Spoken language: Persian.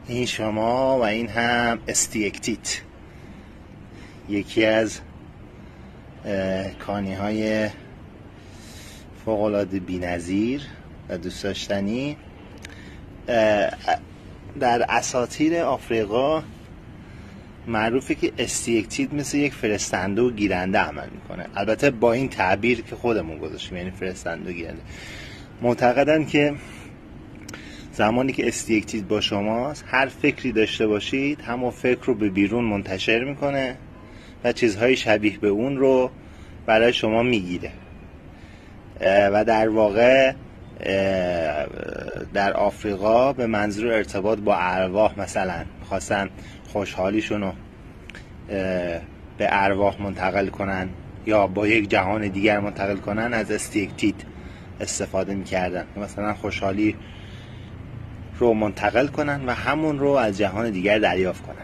این شما و این هم استیکتیت، یکی از کانی های فوق‌العاده بی‌نظیر و دوست داشتنی. در اساطیر آفریقا معروفه که استیکتیت مثل یک فرستنده و گیرنده عمل میکنه، البته با این تعبیر که خودمون گذاشتیم، یعنی فرستنده و گیرنده. معتقدن که زمانی که استیکتیت با شماست، هر فکری داشته باشید همون فکر رو به بیرون منتشر میکنه و چیزهای شبیه به اون رو برای شما میگیره و در واقع در آفریقا به منظور ارتباط با ارواح مثلا خواستن خوشحالیشون رو به ارواح منتقل کنن یا با یک جهان دیگر منتقل کنن، از استیکتیت استفاده میکردن، مثلا خوشحالی رو منتقل کنن و همون رو از جهان دیگر دریافت کنن.